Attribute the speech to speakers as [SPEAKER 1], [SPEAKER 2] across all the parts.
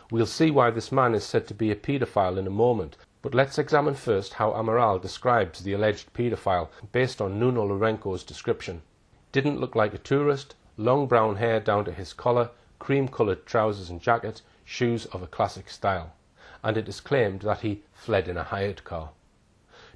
[SPEAKER 1] We'll see why this man is said to be a paedophile in a moment, but let's examine first how Amaral describes the alleged paedophile based on Nuno Lourenco's description. Didn't look like a tourist, long brown hair down to his collar, cream-coloured trousers and jacket, shoes of a classic style. And it is claimed that he fled in a hired car.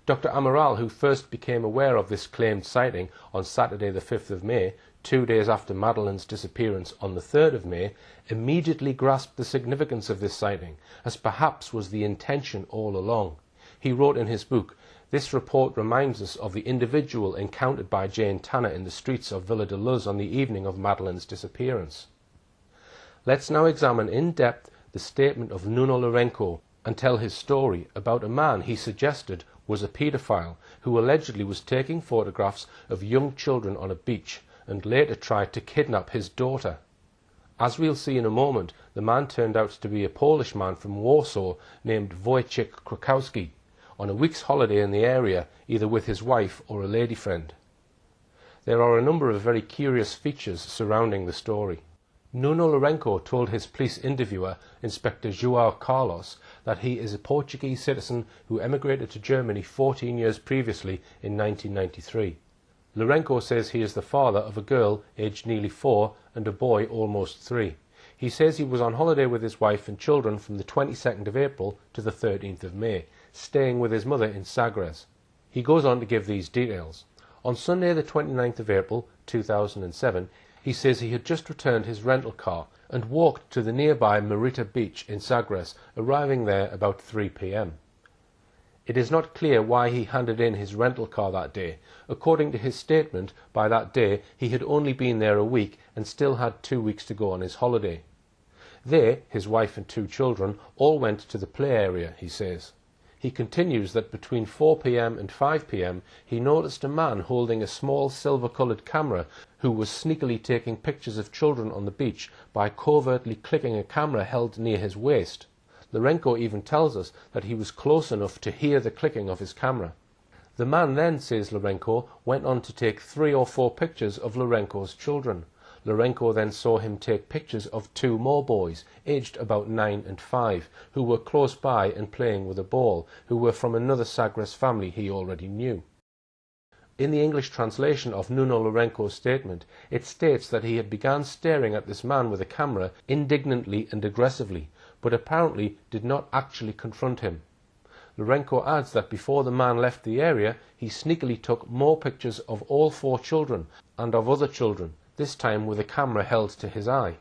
[SPEAKER 1] Dr. Amaral, who first became aware of this claimed sighting on Saturday the 5th of May, 2 days after Madeleine's disappearance on the 3rd of May, immediately grasped the significance of this sighting, as perhaps was the intention all along. He wrote in his book, "This report reminds us of the individual encountered by Jane Tanner in the streets of Villa de Luz on the evening of Madeleine's disappearance." Let's now examine in depth the statement of Nuno Lourenco and tell his story about a man he suggested was a paedophile who allegedly was taking photographs of young children on a beach and later tried to kidnap his daughter. As we'll see in a moment, the man turned out to be a Polish man from Warsaw named Wojciech Krakowski, on a week's holiday in the area, either with his wife or a lady friend. There are a number of very curious features surrounding the story. Nuno Lourenco told his police interviewer, Inspector João Carlos, that he is a Portuguese citizen who emigrated to Germany 14 years previously in 1993. Lourenco says he is the father of a girl aged nearly 4 and a boy almost 3. He says he was on holiday with his wife and children from the 22nd of April to the 13th of May, staying with his mother in Sagres. He goes on to give these details. On Sunday the 29th of April 2007, he says he had just returned his rental car and walked to the nearby Marita Beach in Sagres, arriving there about 3 p.m. It is not clear why he handed in his rental car that day. According to his statement, by that day he had only been there a week and still had 2 weeks to go on his holiday. They, his wife and 2 children, all went to the play area, he says. He continues that between 4 p.m. and 5 p.m. he noticed a man holding a small silver-coloured camera who was sneakily taking pictures of children on the beach by covertly clicking a camera held near his waist. Lourenco even tells us that he was close enough to hear the clicking of his camera. The man then, says Lourenco, went on to take 3 or 4 pictures of Lourenco's children. Lourenco then saw him take pictures of 2 more boys, aged about 9 and 5, who were close by and playing with a ball, who were from another Sagres family he already knew. In the English translation of Nuno Lourenco's statement, it states that he had begun staring at this man with a camera indignantly and aggressively, but apparently did not actually confront him. Lourenco adds that before the man left the area, he sneakily took more pictures of all 4 children and of other children, this time with a camera held to his eye.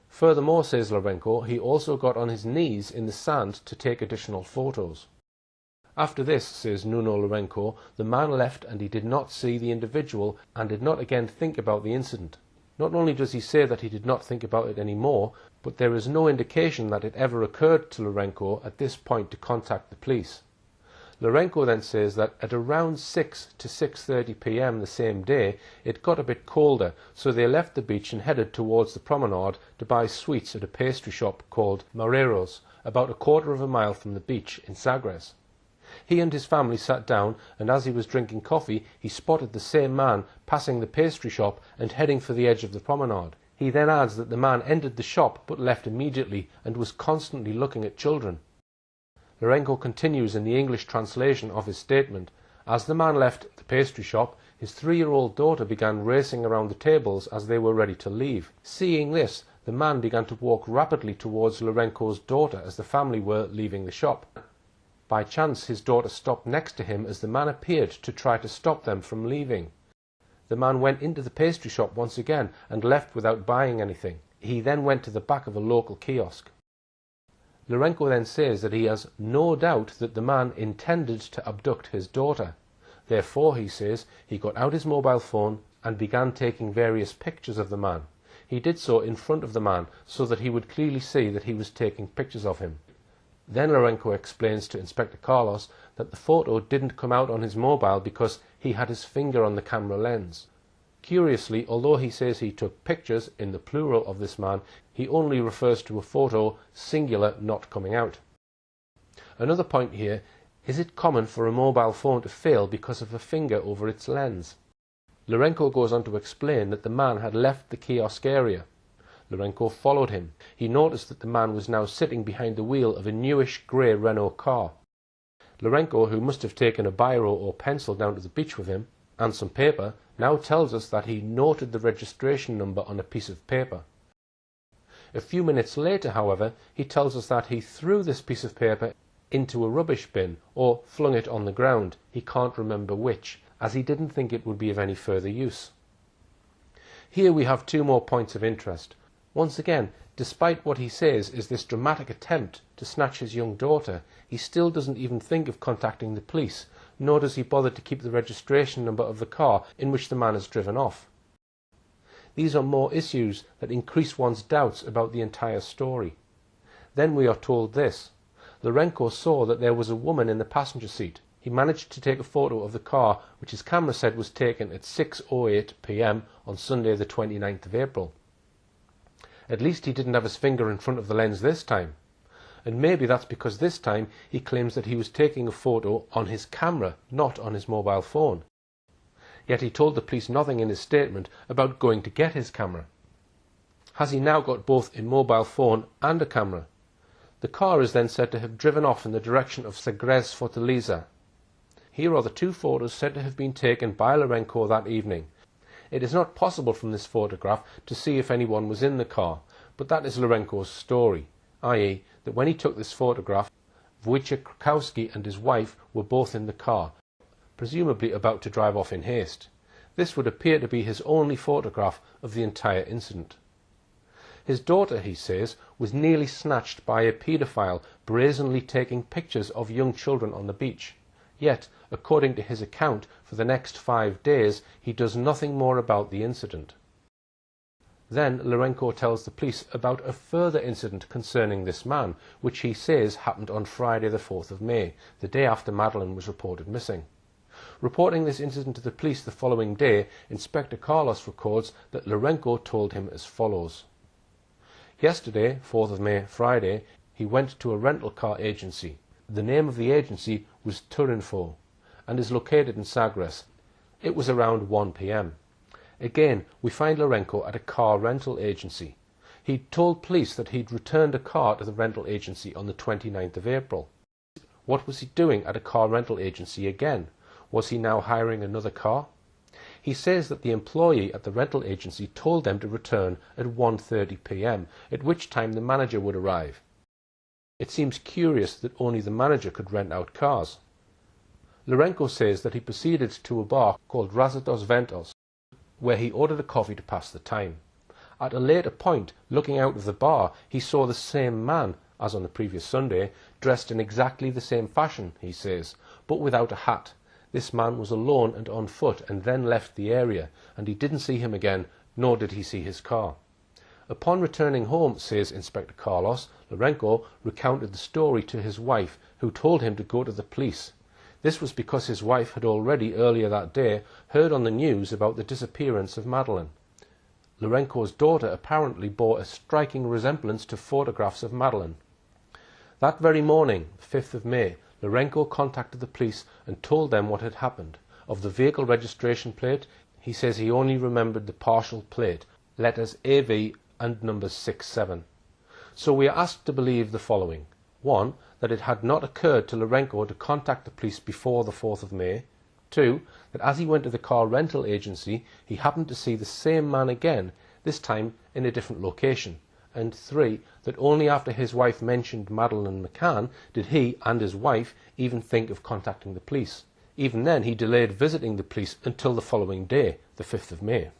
[SPEAKER 1] Furthermore, says Lourenco, he also got on his knees in the sand to take additional photos. After this, says Nuno Lourenco, the man left and he did not see the individual and did not again think about the incident. Not only does he say that he did not think about it anymore, but there is no indication that it ever occurred to Lourenco at this point to contact the police. Lourenco then says that at around 6 to 6:30 p.m. the same day, it got a bit colder, so they left the beach and headed towards the promenade to buy sweets at a pastry shop called Mareiros, about a quarter of a mile from the beach in Sagres. He and his family sat down, and as he was drinking coffee, he spotted the same man passing the pastry shop and heading for the edge of the promenade. He then adds that the man entered the shop but left immediately and was constantly looking at children. Lourenco continues in the English translation of his statement. As the man left the pastry shop, his 3-year-old daughter began racing around the tables as they were ready to leave. Seeing this, the man began to walk rapidly towards Lourenco's daughter as the family were leaving the shop. By chance, his daughter stopped next to him as the man appeared to try to stop them from leaving. The man went into the pastry shop once again and left without buying anything. He then went to the back of a local kiosk. Lourenco then says that he has no doubt that the man intended to abduct his daughter. Therefore, he says, he got out his mobile phone and began taking various pictures of the man. He did so in front of the man so that he would clearly see that he was taking pictures of him. Then Lourenco explains to Inspector Carlos that the photo didn't come out on his mobile because he had his finger on the camera lens. Curiously, although he says he took pictures in the plural of this man, he only refers to a photo, singular, not coming out. Another point here, is it common for a mobile phone to fail because of a finger over its lens? Lourenco goes on to explain that the man had left the kiosk area. Lourenco followed him. He noticed that the man was now sitting behind the wheel of a newish grey Renault car. Lourenco, who must have taken a biro or pencil down to the beach with him, and some paper, now tells us that he noted the registration number on a piece of paper. A few minutes later, however, he tells us that he threw this piece of paper into a rubbish bin, or flung it on the ground, he can't remember which, as he didn't think it would be of any further use. Here we have two more points of interest. Once again, despite what he says is this dramatic attempt to snatch his young daughter, he still doesn't even think of contacting the police, nor does he bother to keep the registration number of the car in which the man has driven off. These are more issues that increase one's doubts about the entire story. Then we are told this. Lourenco saw that there was a woman in the passenger seat. He managed to take a photo of the car, which his camera said was taken at 6:08 p.m. on Sunday the 29th of April. At least he didn't have his finger in front of the lens this time. And maybe that's because this time he claims that he was taking a photo on his camera, not on his mobile phone. Yet he told the police nothing in his statement about going to get his camera. Has he now got both a mobile phone and a camera? The car is then said to have driven off in the direction of Sagres Fortaleza. Here are the two photos said to have been taken by Lourenco that evening. It is not possible from this photograph to see if anyone was in the car, but that is Lourenco's story, i.e. that when he took this photograph, Wojciech Krakowski and his wife were both in the car, presumably about to drive off in haste. This would appear to be his only photograph of the entire incident. His daughter, he says, was nearly snatched by a paedophile brazenly taking pictures of young children on the beach. Yet, according to his account, for the next 5 days he does nothing more about the incident. Then Lourenco tells the police about a further incident concerning this man, which he says happened on Friday the 4th of May, the day after Madeleine was reported missing. Reporting this incident to the police the following day, Inspector Carlos records that Lourenco told him as follows. Yesterday, 4th of May, Friday, he went to a rental car agency. The name of the agency was Turinfo and is located in Sagres. It was around 1 p.m. Again, we find Lourenco at a car rental agency. He'd told police that he'd returned a car to the rental agency on the 29th of April. What was he doing at a car rental agency again? Was he now hiring another car? He says that the employee at the rental agency told them to return at 1:30 p.m, at which time the manager would arrive. It seems curious that only the manager could rent out cars. Lourenco says that he proceeded to a bar called Raza dos Ventos, where he ordered a coffee to pass the time. At a later point, looking out of the bar, he saw the same man, as on the previous Sunday, dressed in exactly the same fashion, he says, but without a hat. This man was alone and on foot and then left the area, and he didn't see him again, nor did he see his car. Upon returning home, says Inspector Carlos, Lourenco recounted the story to his wife, who told him to go to the police. This was because his wife had already, earlier that day, heard on the news about the disappearance of Madeleine. Lourenco's daughter apparently bore a striking resemblance to photographs of Madeleine. That very morning, 5th of May, Lourenco contacted the police and told them what had happened. Of the vehicle registration plate, he says he only remembered the partial plate, letters AV and numbers 67. So we are asked to believe the following. 1. That it had not occurred to Lourenco to contact the police before the 4th of May. 2. That as he went to the car rental agency, he happened to see the same man again, this time in a different location. And 3. That only after his wife mentioned Madeleine McCann did he and his wife even think of contacting the police. Even then, he delayed visiting the police until the following day, the 5th of May.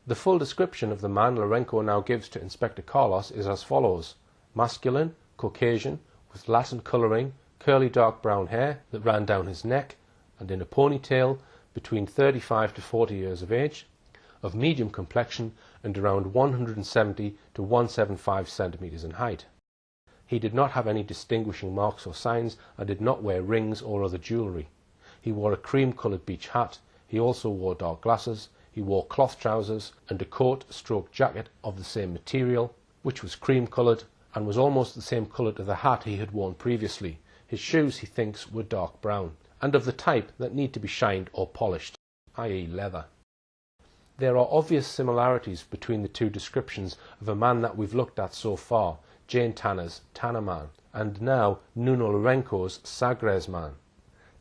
[SPEAKER 1] The full description of the man Lourenco now gives to Inspector Carlos is as follows. Masculine, Caucasian, with Latin colouring, curly dark brown hair that ran down his neck and in a ponytail, between 35 to 40 years of age, of medium complexion and around 170 to 175 centimetres in height. He did not have any distinguishing marks or signs and did not wear rings or other jewellery. He wore a cream-coloured beach hat. He also wore dark glasses. He wore cloth trousers and a coat/jacket of the same material, which was cream-coloured and was almost the same colour to the hat he had worn previously. His shoes, he thinks, were dark brown, and of the type that need to be shined or polished, i.e. leather. There are obvious similarities between the two descriptions of a man that we've looked at so far, Jane Tanner's Tanner Man, and now Nuno Lourenço's Sagres Man.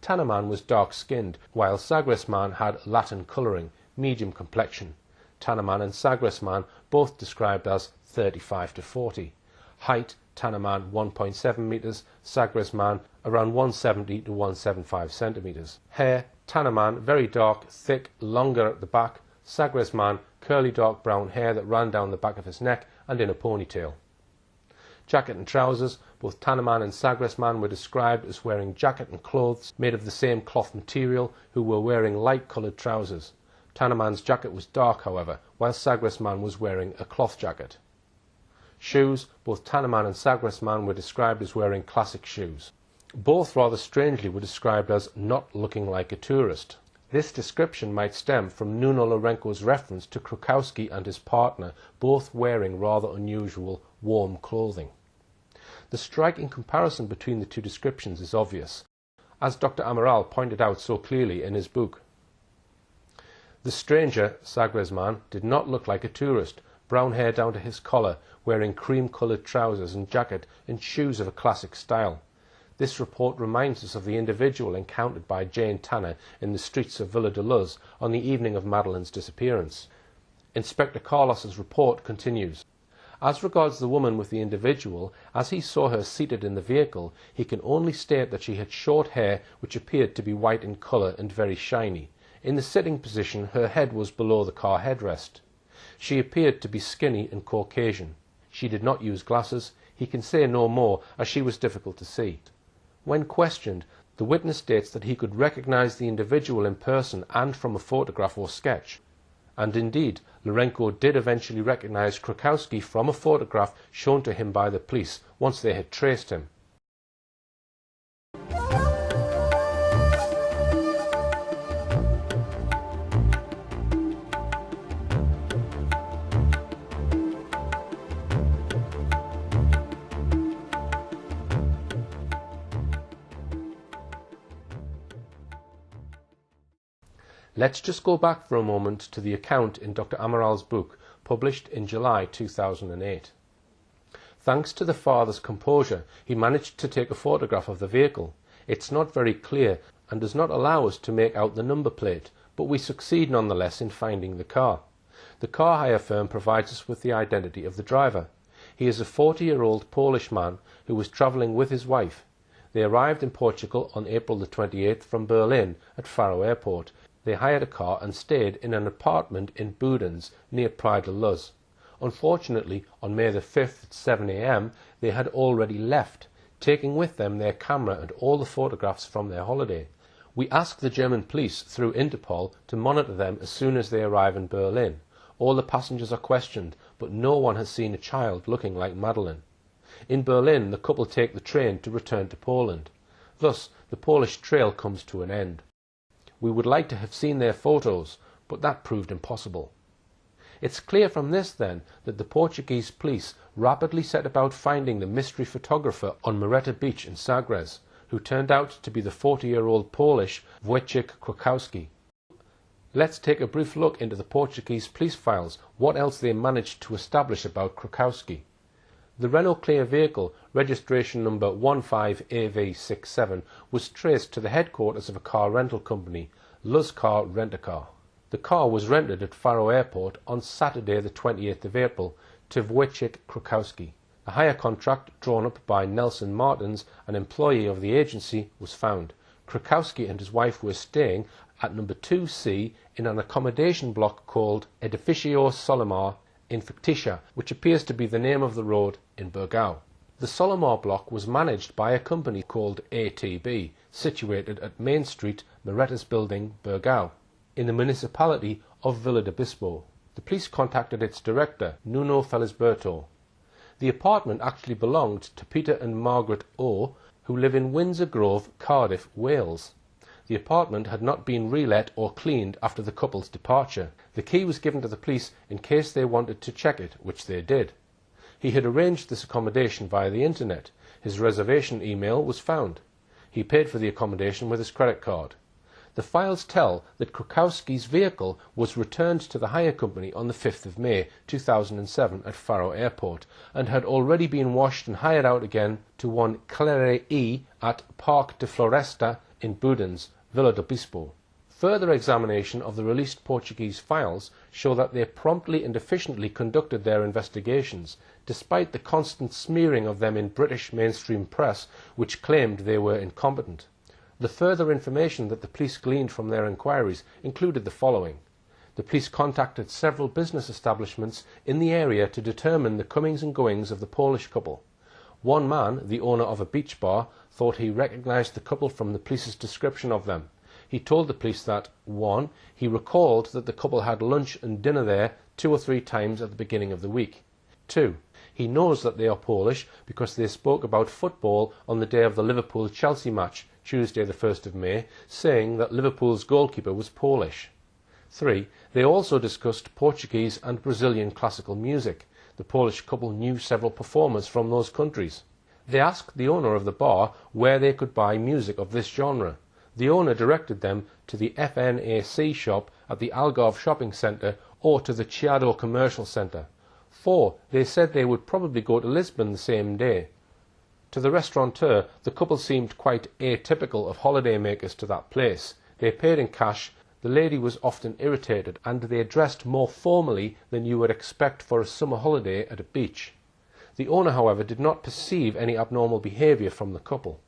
[SPEAKER 1] Tanner Man was dark-skinned, while Sagres Man had Latin colouring, medium complexion. Tanner Man and Sagres Man both described as 35 to 40. Height, Tanner Man 1.7 metres, Sagres Man around 170 to 175 centimetres. Hair, Tanner Man very dark, thick, longer at the back. Sagres Man curly dark brown hair that ran down the back of his neck and in a ponytail. Jacket and trousers, both Tanner Man and Sagres Man were described as wearing jacket and clothes made of the same cloth material, who were wearing light coloured trousers. Tanner Man's jacket was dark, however, while Sagres Man was wearing a cloth jacket. Shoes, both Tanner Man and Sagres Man were described as wearing classic shoes. Both, rather strangely, were described as not looking like a tourist. This description might stem from Nuno Lourenço's reference to Krukowski and his partner, both wearing rather unusual, warm clothing. The striking comparison between the two descriptions is obvious, as Dr. Amaral pointed out so clearly in his book. The stranger, Sagres Man, did not look like a tourist, brown hair down to his collar, wearing cream-coloured trousers and jacket and shoes of a classic style. This report reminds us of the individual encountered by Jane Tanner in the streets of Villa de Luz on the evening of Madeleine's disappearance. Inspector Carlos's report continues. As regards the woman with the individual, as he saw her seated in the vehicle, he can only state that she had short hair which appeared to be white in colour and very shiny. In the sitting position, her head was below the car headrest. She appeared to be skinny and Caucasian. She did not use glasses. He can say no more, as she was difficult to see. When questioned, the witness states that he could recognise the individual in person and from a photograph or sketch. And indeed, Lourenço did eventually recognise Krukowski from a photograph shown to him by the police once they had traced him. Let's just go back for a moment to the account in Dr. Amaral's book, published in July 2008. Thanks to the father's composure, he managed to take a photograph of the vehicle. It's not very clear and does not allow us to make out the number plate, but we succeed nonetheless in finding the car. The car hire firm provides us with the identity of the driver. He is a 40-year-old Polish man who was travelling with his wife. They arrived in Portugal on April the 28th from Berlin at Faro Airport. They hired a car and stayed in an apartment in Boudens, near Praia de Luz. Unfortunately, on May the 5th at 7 a.m, they had already left, taking with them their camera and all the photographs from their holiday. We asked the German police through Interpol to monitor them as soon as they arrive in Berlin. All the passengers are questioned, but no one has seen a child looking like Madeleine. In Berlin, the couple take the train to return to Poland. Thus, the Polish trail comes to an end. We would like to have seen their photos, but that proved impossible. It's clear from this, then, that the Portuguese police rapidly set about finding the mystery photographer on Moreta Beach in Sagres, who turned out to be the 40-year-old Polish Wojciech Krukowski. Let's take a brief look into the Portuguese police files, what else they managed to establish about Krukowski. The Renault Clio vehicle, registration number 15AV67, was traced to the headquarters of a car rental company, Luz Car Rent-A-Car. The car was rented at Faro Airport on Saturday the 28th of April to Wojciech Krukowski. A hire contract drawn up by Nelson Martins, an employee of the agency, was found. Krukowski and his wife were staying at number 2C in an accommodation block called Edificio Solomar in Ficticia, which appears to be the name of the road in Burgau. The Solomar block was managed by a company called ATB, situated at Main Street, Moreta's Building, Burgau, in the municipality of Vila de Bispo. The police contacted its director, Nuno Felisberto. The apartment actually belonged to Peter and Margaret O, who live in Windsor Grove, Cardiff, Wales. The apartment had not been relet or cleaned after the couple's departure. The key was given to the police in case they wanted to check it, which they did. He had arranged this accommodation via the internet. His reservation email was found. He paid for the accommodation with his credit card. The files tell that Krakowski's vehicle was returned to the hire company on the 5th of May 2007 at Faro Airport and had already been washed and hired out again to one Claire E. at Parque de Floresta in Budens, Vila do Bispo. Further examination of the released Portuguese files show that they promptly and efficiently conducted their investigations, despite the constant smearing of them in British mainstream press which claimed they were incompetent. The further information that the police gleaned from their inquiries included the following. The police contacted several business establishments in the area to determine the comings and goings of the Polish couple. One man, the owner of a beach bar, thought he recognised the couple from the police's description of them. He told the police that 1. He recalled that the couple had lunch and dinner there 2 or 3 times at the beginning of the week. 2. He knows that they are Polish because they spoke about football on the day of the Liverpool-Chelsea match, Tuesday the 1st of May, saying that Liverpool's goalkeeper was Polish. 3. They also discussed Portuguese and Brazilian classical music. The Polish couple knew several performers from those countries. They asked the owner of the bar where they could buy music of this genre. The owner directed them to the FNAC shop at the Algarve shopping centre or to the Chiado commercial centre. 4. They said they would probably go to Lisbon the same day. To the restaurateur, the couple seemed quite atypical of holidaymakers to that place. They paid in cash, the lady was often irritated, and they dressed more formally than you would expect for a summer holiday at a beach. The owner, however, did not perceive any abnormal behaviour from the couple.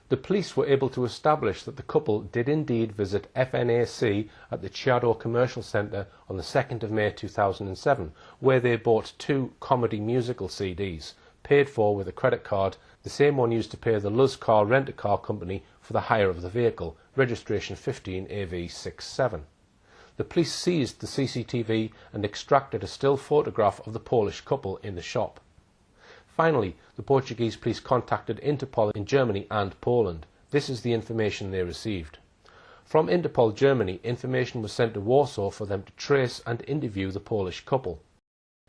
[SPEAKER 1] The police were able to establish that the couple did indeed visit FNAC at the Chiado Commercial Centre on the 2nd of May 2007, where they bought 2 comedy musical CDs, paid for with a credit card, the same one used to pay the Luz Car Rent-A-Car company for the hire of the vehicle, registration 15AV67. The police seized the CCTV and extracted a still photograph of the Polish couple in the shop. Finally, the Portuguese police contacted Interpol in Germany and Poland. This is the information they received. From Interpol Germany, information was sent to Warsaw for them to trace and interview the Polish couple.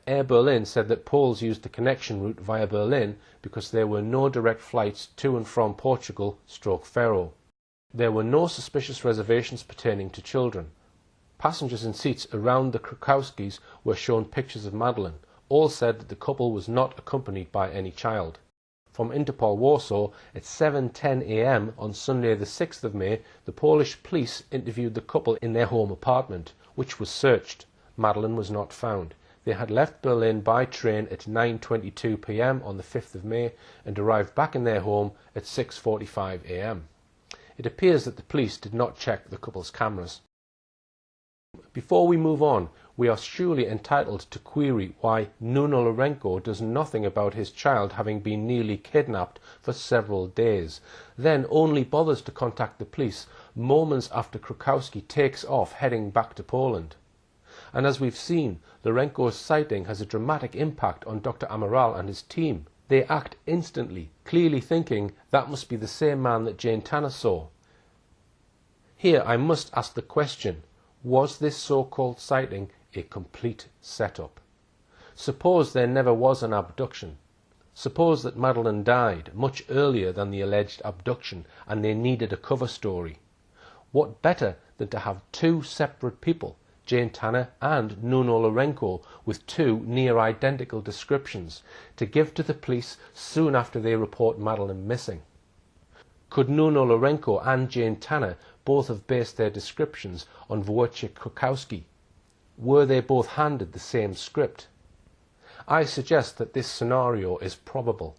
[SPEAKER 1] Air Berlin said that Poles used the connection route via Berlin because there were no direct flights to and from Portugal/Faro. There were no suspicious reservations pertaining to children. Passengers in seats around the Krakowskis were shown pictures of Madeleine. All said that the couple was not accompanied by any child. From Interpol Warsaw, at 7:10 a.m. on Sunday the 6th of May, the Polish police interviewed the couple in their home apartment, which was searched. Madeleine was not found. They had left Berlin by train at 9:22 p.m. on the 5th of May and arrived back in their home at 6:45 a.m. It appears that the police did not check the couple's cameras. Before we move on, we are surely entitled to query why Nuno Lourenço does nothing about his child having been nearly kidnapped for several days, then only bothers to contact the police moments after Krakowski takes off heading back to Poland. And as we've seen, Lourenço's sighting has a dramatic impact on Dr. Amaral and his team. They act instantly, clearly thinking that must be the same man that Jane Tanner saw. Here I must ask the question, was this so-called sighting a complete setup? Suppose there never was an abduction. Suppose that Madeleine died much earlier than the alleged abduction and they needed a cover story. What better than to have 2 separate people, Jane Tanner and Nuno Lourenço, with 2 near-identical descriptions, to give to the police soon after they report Madeleine missing? Could Nuno Lourenço and Jane Tanner both have based their descriptions on Wojciech Krakowski? Were they both handed the same script? I suggest that this scenario is probable.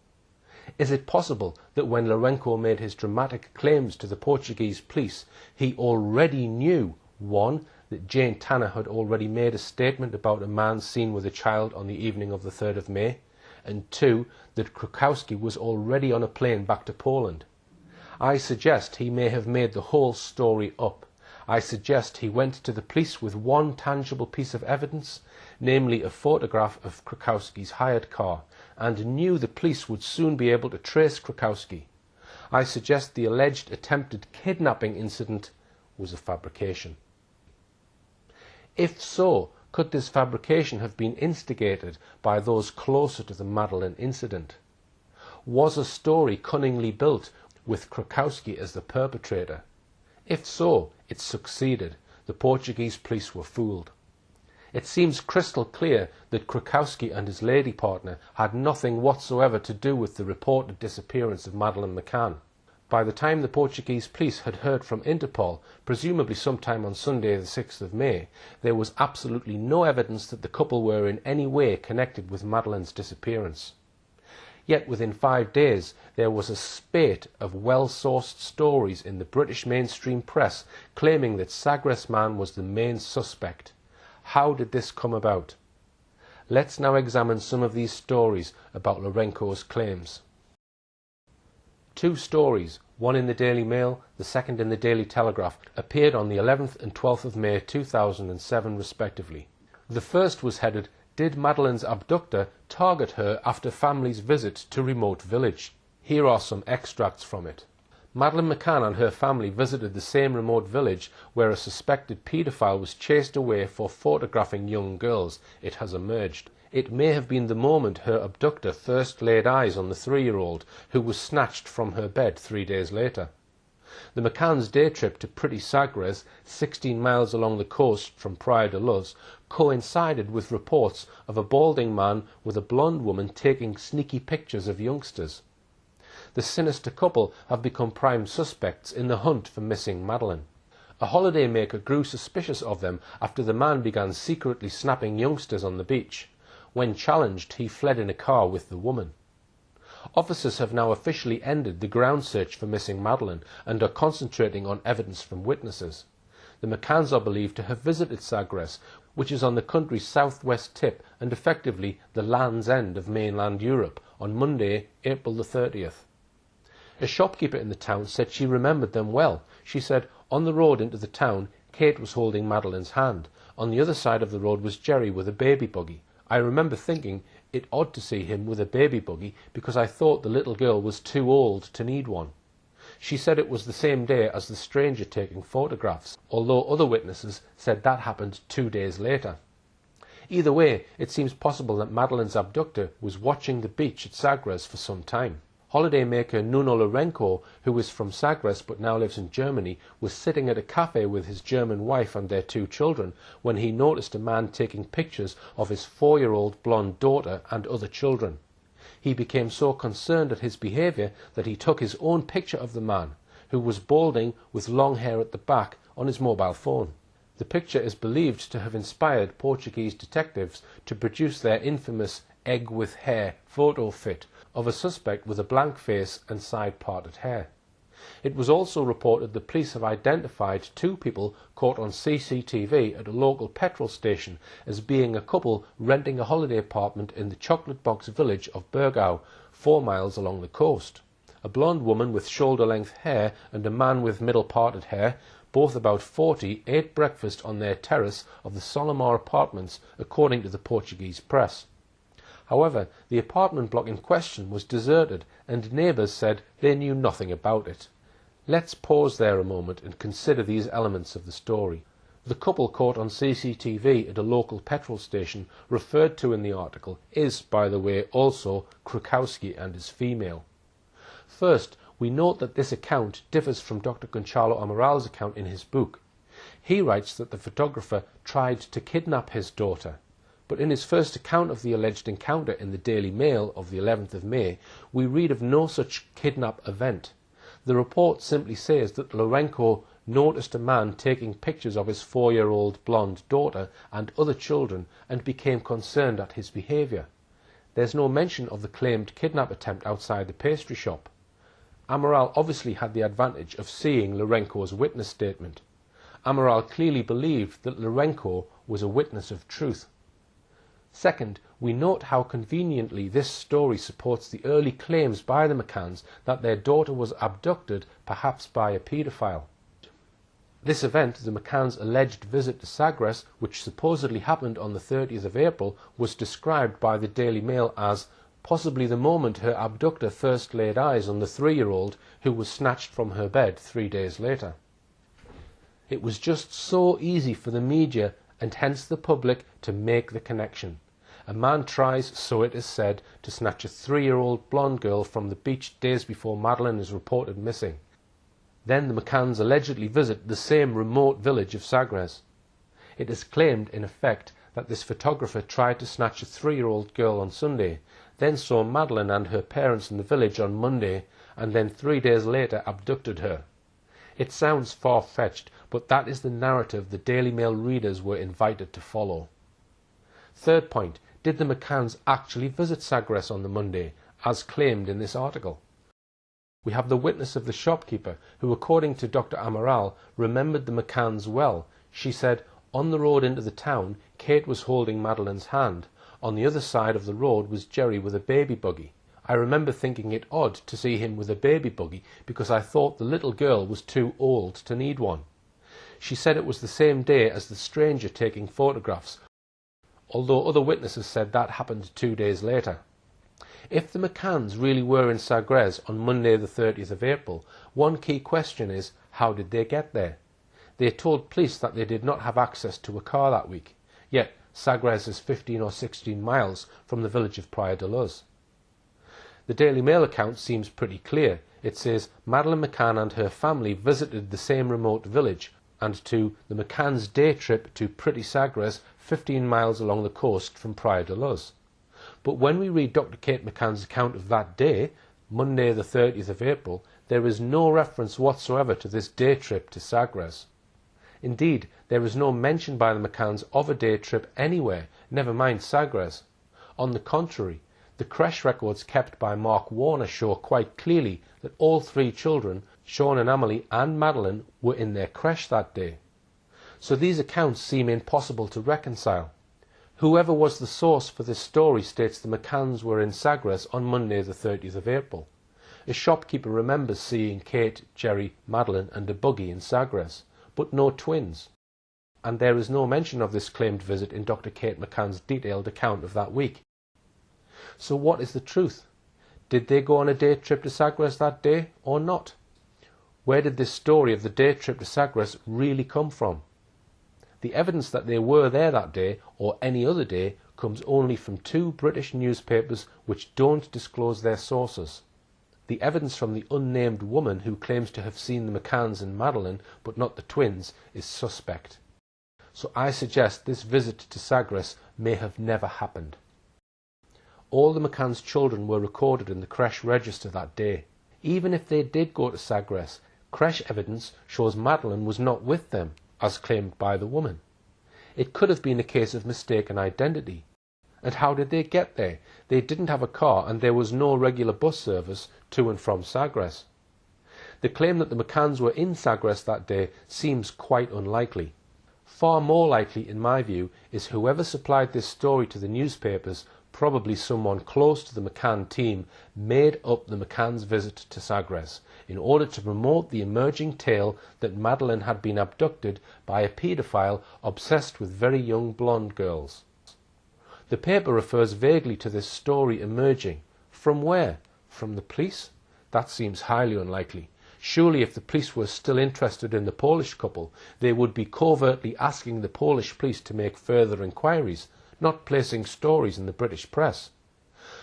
[SPEAKER 1] Is it possible that when Lourenço made his dramatic claims to the Portuguese police, he already knew, 1, that Jane Tanner had already made a statement about a man seen with a child on the evening of the 3rd of May, and 2, that Krakowski was already on a plane back to Poland? I suggest he may have made the whole story up. I suggest he went to the police with one tangible piece of evidence, namely a photograph of Krakowski's hired car, and knew the police would soon be able to trace Krakowski. I suggest the alleged attempted kidnapping incident was a fabrication. If so, could this fabrication have been instigated by those closer to the Madeleine incident? Was a story cunningly built with Krakowski as the perpetrator? If so, it succeeded. The Portuguese police were fooled. It seems crystal clear that Krakowski and his lady partner had nothing whatsoever to do with the reported disappearance of Madeleine McCann. By the time the Portuguese police had heard from Interpol, presumably sometime on Sunday the 6th of May, there was absolutely no evidence that the couple were in any way connected with Madeleine's disappearance. Yet within 5 days there was a spate of well-sourced stories in the British mainstream press claiming that Sagres man was the main suspect. How did this come about? Let's now examine some of these stories about Lourenco's claims. 2 stories, one in the Daily Mail, the second in the Daily Telegraph, appeared on the 11th and 12th of May 2007 respectively. The first was headed, "Did Madeleine's abductor target her after family's visit to remote village?" Here are some extracts from it. Madeleine McCann and her family visited the same remote village where a suspected paedophile was chased away for photographing young girls, it has emerged. It may have been the moment her abductor first laid eyes on the 3-year-old, who was snatched from her bed 3 days later. The McCann's day trip to pretty Sagres, 16 miles along the coast from Praia de Luz, coincided with reports of a balding man with a blonde woman taking sneaky pictures of youngsters. The sinister couple have become prime suspects in the hunt for missing Madeleine. A holidaymaker grew suspicious of them after the man began secretly snapping youngsters on the beach. When challenged, he fled in a car with the woman. Officers have now officially ended the ground search for missing Madeleine and are concentrating on evidence from witnesses. The McCanns are believed to have visited Sagres, which is on the country's southwest tip and effectively the Land's End of mainland Europe, on Monday, April the 30th. A shopkeeper in the town said she remembered them well. She said, "On the road into the town, Kate was holding Madeleine's hand. On the other side of the road was Jerry with a baby buggy. I remember thinking it odd to see him with a baby buggy because I thought the little girl was too old to need one." She said it was the same day as the stranger taking photographs, although other witnesses said that happened 2 days later. Either way, it seems possible that Madeleine's abductor was watching the beach at Sagres for some time. Holidaymaker Nuno Lourenco, who is from Sagres but now lives in Germany, was sitting at a cafe with his German wife and their 2 children when he noticed a man taking pictures of his 4-year-old blonde daughter and other children. He became so concerned at his behaviour that he took his own picture of the man, who was balding with long hair at the back, on his mobile phone. The picture is believed to have inspired Portuguese detectives to produce their infamous egg with hair photo fit of a suspect with a blank face and side-parted hair. It was also reported the police have identified 2 people caught on CCTV at a local petrol station as being a couple renting a holiday apartment in the chocolate box village of Burgau, 4 miles along the coast. A blonde woman with shoulder-length hair and a man with middle-parted hair, both about 40, ate breakfast on their terrace of the Solomar apartments, according to the Portuguese press. However, the apartment block in question was deserted and neighbours said they knew nothing about it. Let's pause there a moment and consider these elements of the story. The couple caught on CCTV at a local petrol station referred to in the article is, by the way, also Krakowski and his female. First, we note that this account differs from Dr. Gonçalo Amaral's account in his book. He writes that the photographer tried to kidnap his daughter. But in his first account of the alleged encounter in the Daily Mail of the 11th of May, we read of no such kidnap event. The report simply says that Lourenco noticed a man taking pictures of his 4-year-old blonde daughter and other children and became concerned at his behaviour. There's no mention of the claimed kidnap attempt outside the pastry shop. Amaral obviously had the advantage of seeing Lourenco's witness statement. Amaral clearly believed that Lourenco was a witness of truth. Second, we note how conveniently this story supports the early claims by the McCanns that their daughter was abducted, perhaps by a paedophile. This event, the McCanns' alleged visit to Sagres, which supposedly happened on the 30th of April, was described by the Daily Mail as possibly the moment her abductor first laid eyes on the 3-year-old who was snatched from her bed 3 days later. It was just so easy for the media and hence the public to make the connection. A man tries, so it is said, to snatch a 3-year-old blonde girl from the beach days before Madeleine is reported missing. Then the McCanns allegedly visit the same remote village of Sagres. It is claimed, in effect, that this photographer tried to snatch a 3-year-old girl on Sunday, then saw Madeline and her parents in the village on Monday, and then 3 days later abducted her. It sounds far-fetched, but that is the narrative the Daily Mail readers were invited to follow. Third point, did the McCanns actually visit Sagres on the Monday, as claimed in this article? We have the witness of the shopkeeper, who, according to Dr. Amaral, remembered the McCanns well. She said, "On the road into the town, Kate was holding Madeline's hand. On the other side of the road was Jerry with a baby buggy. I remember thinking it odd to see him with a baby buggy because I thought the little girl was too old to need one." She said it was the same day as the stranger taking photographs, although other witnesses said that happened 2 days later. If the McCanns really were in Sagres on Monday the 30th of April, one key question is, how did they get there? They told police that they did not have access to a car that week, yet Sagres is 15 or 16 miles from the village of Praia de Luz. The Daily Mail account seems pretty clear. It says Madeleine McCann and her family visited the same remote village, and to the McCanns' day trip to pretty Sagres, 15 miles along the coast from Praia de Luz. But when we read Dr. Kate McCann's account of that day, Monday the 30th of April, there is no reference whatsoever to this day trip to Sagres. Indeed, there is no mention by the McCanns of a day trip anywhere, never mind Sagres. On the contrary, the creche records kept by Mark Warner show quite clearly that all 3 children, Sean and Amelie and Madeleine, were in their creche that day. So these accounts seem impossible to reconcile. Whoever was the source for this story states the McCanns were in Sagres on Monday the 30th of April. A shopkeeper remembers seeing Kate, Jerry, Madeleine and a buggy in Sagres, but no twins. And there is no mention of this claimed visit in Dr. Kate McCann's detailed account of that week. So what is the truth? Did they go on a day trip to Sagres that day or not? Where did this story of the day trip to Sagres really come from? The evidence that they were there that day, or any other day, comes only from 2 British newspapers which don't disclose their sources. The evidence from the unnamed woman who claims to have seen the McCanns and Madeleine, but not the twins, is suspect. So I suggest this visit to Sagres may have never happened. All the McCanns' children were recorded in the creche register that day. Even if they did go to Sagres, creche evidence shows Madeleine was not with them, as claimed by the woman. It could have been a case of mistaken identity. And how did they get there? They didn't have a car and there was no regular bus service to and from Sagres. The claim that the McCanns were in Sagres that day seems quite unlikely. Far more likely, in my view, is whoever supplied this story to the newspapers, probably someone close to the McCann team, made up the McCanns' visit to Sagres in order to promote the emerging tale that Madeleine had been abducted by a paedophile obsessed with very young blonde girls. The paper refers vaguely to this story emerging. From where? From the police? That seems highly unlikely. Surely if the police were still interested in the Polish couple, they would be covertly asking the Polish police to make further inquiries, not placing stories in the British press.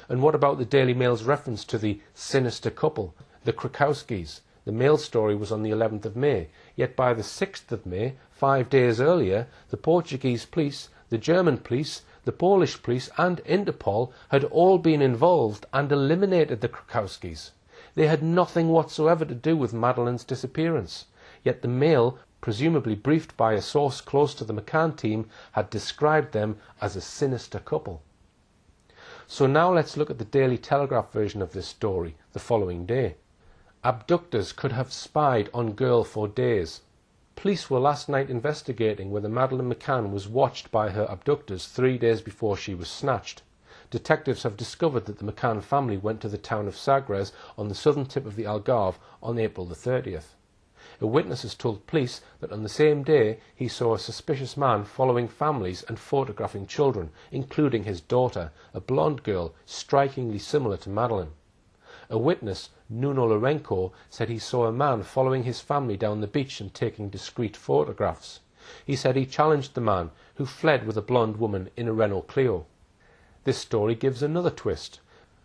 [SPEAKER 1] And what about the Daily Mail's reference to the sinister couple, the Krakowskis? The Mail story was on the 11th of May, yet by the 6th of May, 5 days earlier, the Portuguese police, the German police, the Polish police and Interpol had all been involved and eliminated the Krakowskis. They had nothing whatsoever to do with Madeleine's disappearance, yet the Mail, presumably briefed by a source close to the McCann team, had described them as a sinister couple. So now let's look at the Daily Telegraph version of this story, the following day. Abductors could have spied on girl for days. Police were last night investigating whether Madeleine McCann was watched by her abductors 3 days before she was snatched. Detectives have discovered that the McCann family went to the town of Sagres on the southern tip of the Algarve on April the 30th. A witness has told police that on the same day he saw a suspicious man following families and photographing children, including his daughter, a blonde girl strikingly similar to Madeleine. A witness, Nuno Lourenço, said he saw a man following his family down the beach and taking discreet photographs. He said he challenged the man, who fled with a blonde woman in a Renault Clio. This story gives another twist.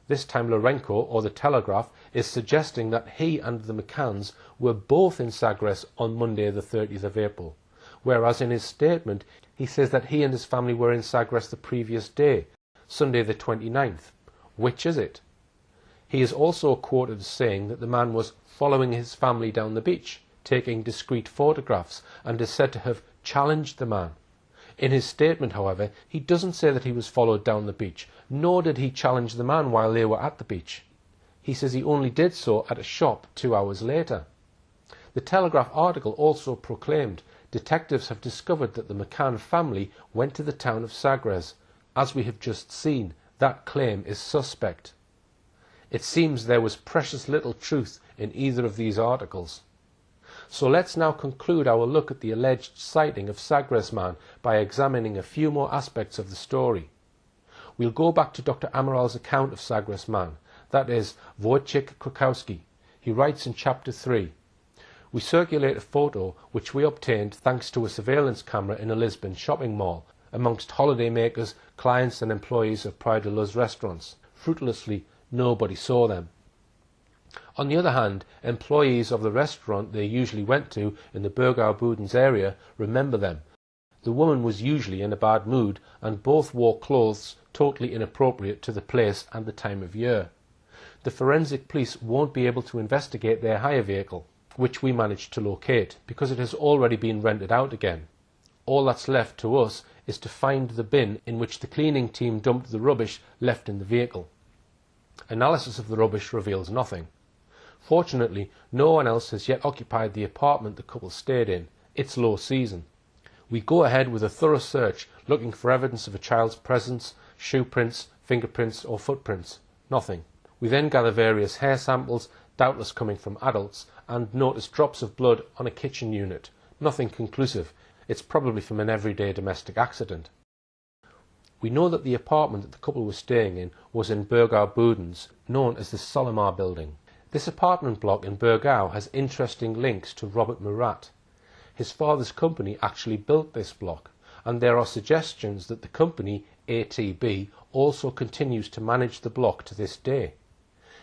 [SPEAKER 1] This time Lourenco, or the Telegraph, is suggesting that he and the McCanns were both in Sagres on Monday the 30th of April, whereas in his statement he says that he and his family were in Sagres the previous day, Sunday the 29th. Which is it? He is also quoted as saying that the man was following his family down the beach, taking discreet photographs, and is said to have challenged the man. In his statement, however, he doesn't say that he was followed down the beach, nor did he challenge the man while they were at the beach. He says he only did so at a shop 2 hours later. The Telegraph article also proclaimed detectives have discovered that the McCann family went to the town of Sagres. As we have just seen, that claim is suspect. It seems there was precious little truth in either of these articles. So let's now conclude our look at the alleged sighting of Sagres man by examining a few more aspects of the story. We'll go back to Dr. Amaral's account of Sagres man, that is, Wojciech Krakowski. He writes in chapter 3, "We circulate a photo which we obtained thanks to a surveillance camera in a Lisbon shopping mall, amongst holidaymakers, clients and employees of Praia de Luz restaurants. Fruitlessly, nobody saw them. On the other hand, employees of the restaurant they usually went to in the Burgau Budens area remember them. The woman was usually in a bad mood, and both wore clothes totally inappropriate to the place and the time of year. The forensic police won't be able to investigate their hire vehicle, which we managed to locate, because it has already been rented out again. All that's left to us is to find the bin in which the cleaning team dumped the rubbish left in the vehicle. Analysis of the rubbish reveals nothing. Fortunately, no one else has yet occupied the apartment the couple stayed in. It's low season. We go ahead with a thorough search, looking for evidence of a child's presence, shoe prints, fingerprints or footprints. Nothing. We then gather various hair samples, doubtless coming from adults, and notice drops of blood on a kitchen unit. Nothing conclusive. It's probably from an everyday domestic accident. We know that the apartment that the couple were staying in was in Burgau Budens, known as the Solomar building. This apartment block in Burgau has interesting links to Robert Murat. His father's company actually built this block, and there are suggestions that the company, ATB, also continues to manage the block to this day.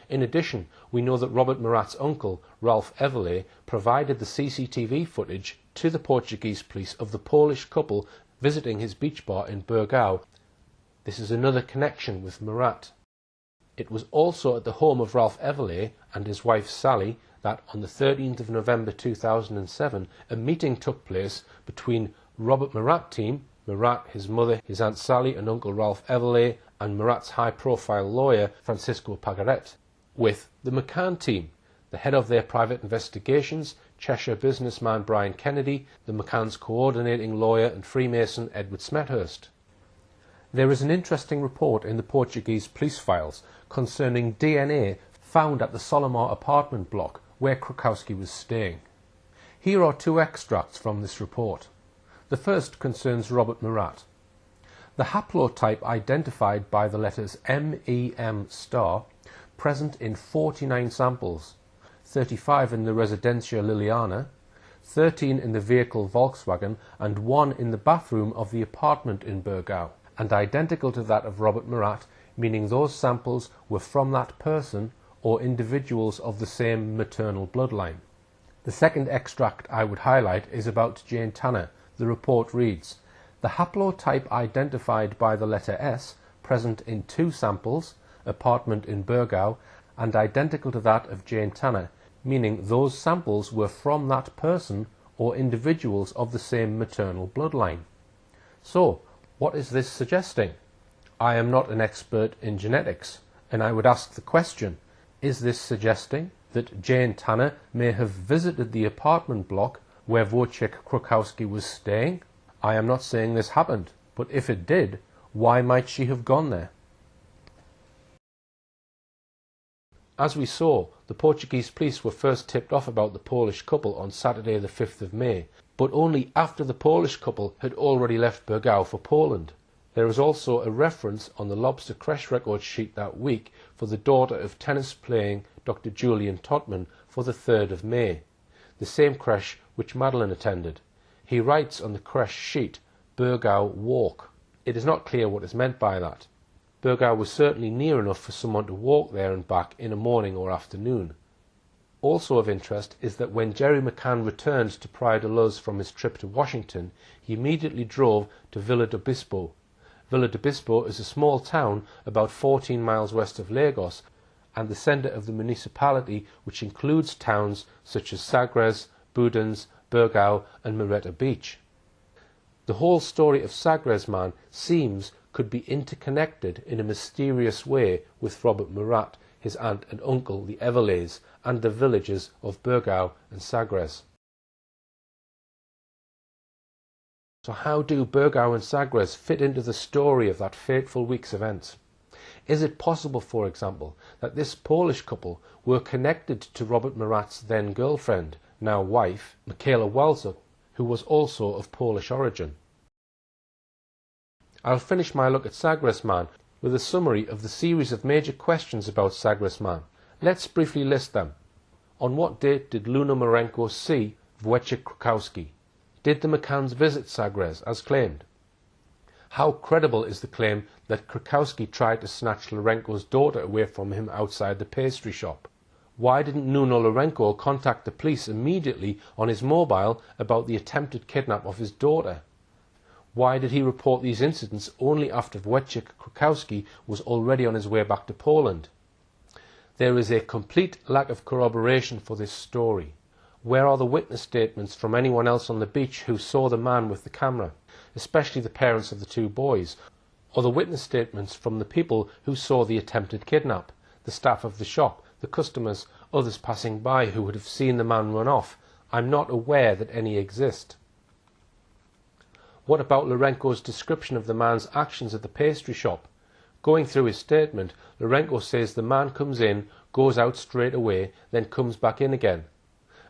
[SPEAKER 1] In addition, we know that Robert Murat's uncle, Ralph Everley, provided the CCTV footage to the Portuguese police of the Polish couple visiting his beach bar in Burgau. This is another connection with Murat. It was also at the home of Ralph Everley and his wife Sally that on the 13th of November 2007 a meeting took place between Robert Murat team, Murat, his mother, his Aunt Sally and Uncle Ralph Everley, and Murat's high-profile lawyer Francisco Pagaret, with the McCann team, the head of their private investigations, Cheshire businessman Brian Kennedy, the McCann's coordinating lawyer and Freemason Edward Smethurst. There is an interesting report in the Portuguese police files concerning DNA found at the Solomar apartment block where Krakowski was staying. Here are two extracts from this report. The first concerns Robert Murat. The haplotype identified by the letters MEM*, present in 49 samples, 35 in the Residencia Liliana, 13 in the vehicle Volkswagen, and 1 in the bathroom of the apartment in Burgau, and identical to that of Robert Murat, meaning those samples were from that person or individuals of the same maternal bloodline. The second extract I would highlight is about Jane Tanner. The report reads, "The haplotype identified by the letter S, present in 2 samples, apartment in Burgau, and identical to that of Jane Tanner, meaning those samples were from that person or individuals of the same maternal bloodline." So, what is this suggesting? I am not an expert in genetics, and I would ask the question, is this suggesting that Jane Tanner may have visited the apartment block where Wojciech Krakowski was staying? I am not saying this happened, but if it did, why might she have gone there? As we saw, the Portuguese police were first tipped off about the Polish couple on Saturday the 5th of May, but only after the Polish couple had already left Burgau for Poland. There is also a reference on the Lobster Crash record sheet that week for the daughter of tennis-playing Dr. Julian Totman for the 3rd of May, the same crash which Madeline attended. He writes on the crash sheet, Burgau Walk. It is not clear what is meant by that. Burgau was certainly near enough for someone to walk there and back in a morning or afternoon. Also of interest is that when Jerry McCann returned to Praia de Luz from his trip to Washington, he immediately drove to Vila do Bispo. Vila do Bispo is a small town about 14 miles west of Lagos and the centre of the municipality, which includes towns such as Sagres, Budens, Burgau and Moreta Beach. The whole story of Sagres Man seems could be interconnected in a mysterious way with Robert Murat, his aunt and uncle, the Everleys, and the villages of Burgau and Sagres. So how do Burgau and Sagres fit into the story of that fateful week's events? Is it possible, for example, that this Polish couple were connected to Robert Murat's then girlfriend, now wife, Michaela Walczuk, who was also of Polish origin? I'll finish my look at Sagres Man with a summary of the series of major questions about Sagres Man. Let's briefly list them. On what date did Luna Marenko see Wojciech Krakowski? Did the McCanns visit Sagres as claimed? How credible is the claim that Krakowski tried to snatch Lourenco's daughter away from him outside the pastry shop? Why didn't Nuno Lourenco contact the police immediately on his mobile about the attempted kidnap of his daughter? Why did he report these incidents only after Wojciech Krakowski was already on his way back to Poland? There is a complete lack of corroboration for this story. Where are the witness statements from anyone else on the beach who saw the man with the camera, especially the parents of the two boys, or the witness statements from the people who saw the attempted kidnap, the staff of the shop, the customers, others passing by who would have seen the man run off? I'm not aware that any exist. What about Lourenco's description of the man's actions at the pastry shop? Going through his statement, Lourenco says the man comes in, goes out straight away, then comes back in again.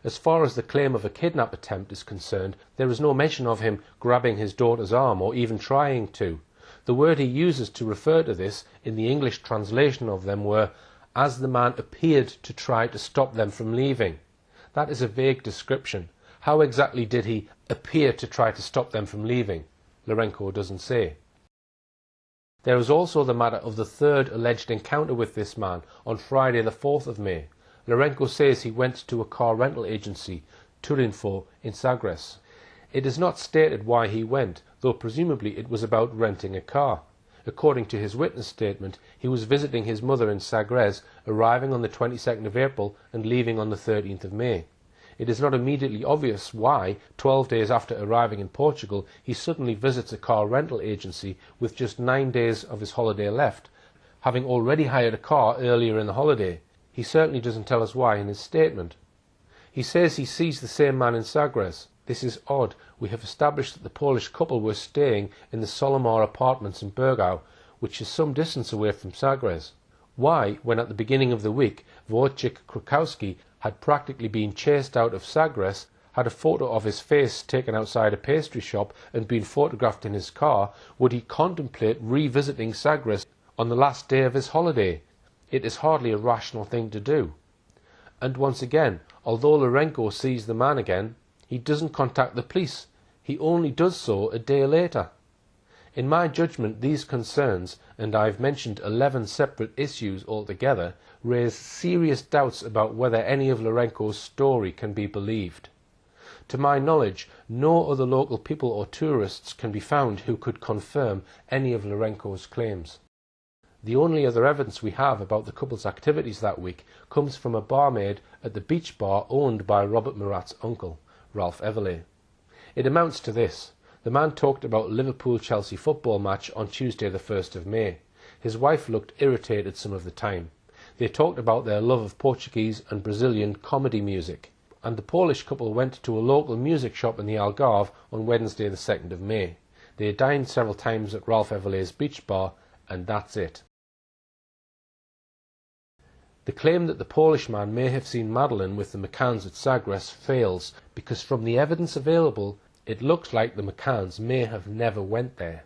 [SPEAKER 1] As far as the claim of a kidnap attempt is concerned, there is no mention of him grabbing his daughter's arm or even trying to. The word he uses to refer to this in the English translation of them were, as the man appeared to try to stop them from leaving. That is a vague description. How exactly did he appear to try to stop them from leaving? Lourenco doesn't say. There is also the matter of the third alleged encounter with this man on Friday the 4th of May. Lourenco says he went to a car rental agency, Turinfo, in Sagres. It is not stated why he went, though presumably it was about renting a car. According to his witness statement, he was visiting his mother in Sagres, arriving on the 22nd of April and leaving on the 13th of May. It is not immediately obvious why, 12 days after arriving in Portugal, he suddenly visits a car rental agency with just 9 days of his holiday left, having already hired a car earlier in the holiday. He certainly doesn't tell us why in his statement. He says he sees the same man in Sagres. This is odd. We have established that the Polish couple were staying in the Solomar apartments in Burgau, which is some distance away from Sagres. Why, when at the beginning of the week Wojciech Krakowski had practically been chased out of Sagres, had a photo of his face taken outside a pastry shop and been photographed in his car, would he contemplate revisiting Sagres on the last day of his holiday? It is hardly a rational thing to do. And once again, although Lourenco sees the man again, he doesn't contact the police. He only does so a day later. In my judgment, these concerns, and I've mentioned 11 separate issues altogether, raise serious doubts about whether any of Lourenco's story can be believed. To my knowledge, no other local people or tourists can be found who could confirm any of Lourenco's claims. The only other evidence we have about the couple's activities that week comes from a barmaid at the beach bar owned by Robert Murat's uncle, Ralph Everley. It amounts to this. The man talked about Liverpool-Chelsea football match on Tuesday the 1st of May. His wife looked irritated some of the time. They talked about their love of Portuguese and Brazilian comedy music. And the Polish couple went to a local music shop in the Algarve on Wednesday the 2nd of May. They dined several times at Ralph Everley's beach bar, and that's it. The claim that the Polish man may have seen Madeleine with the McCanns at Sagres fails because from the evidence available, it looks like the McCanns may have never went there.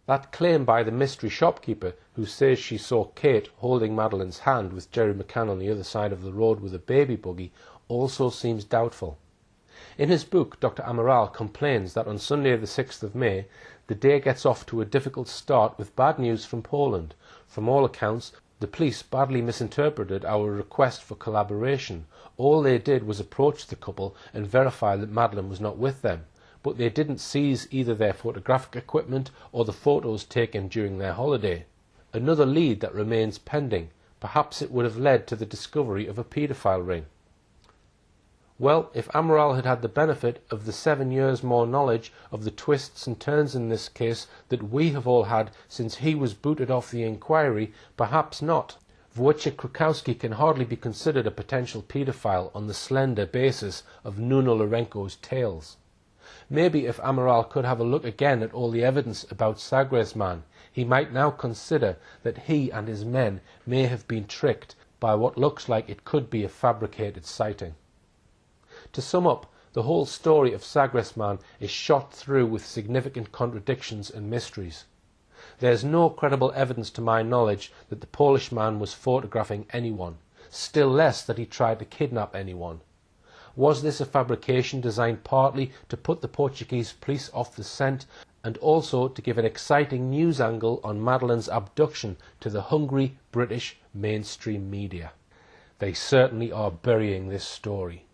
[SPEAKER 1] That claim by the mystery shopkeeper who says she saw Kate holding Madeleine's hand with Jerry McCann on the other side of the road with a baby buggy also seems doubtful. In his book, Dr. Amaral complains that on Sunday the 6th of May, the day gets off to a difficult start with bad news from Poland. From all accounts, the police badly misinterpreted our request for collaboration. All they did was approach the couple and verify that Madeleine was not with them, but they didn't seize either their photographic equipment or the photos taken during their holiday. Another lead that remains pending. Perhaps it would have led to the discovery of a paedophile ring. Well, if Amaral had had the benefit of the 7 years more knowledge of the twists and turns in this case that we have all had since he was booted off the inquiry, perhaps not. Wojciech Krakowski can hardly be considered a potential paedophile on the slender basis of Nuno Lourenco's tales. Maybe if Amaral could have a look again at all the evidence about Sagresman, he might now consider that he and his men may have been tricked by what looks like it could be a fabricated sighting. To sum up, the whole story of Sagresman is shot through with significant contradictions and mysteries. There is no credible evidence to my knowledge that the Polish man was photographing anyone, still less that he tried to kidnap anyone. Was this a fabrication designed partly to put the Portuguese police off the scent and also to give an exciting news angle on Madeleine's abduction to the hungry British mainstream media? They certainly are burying this story.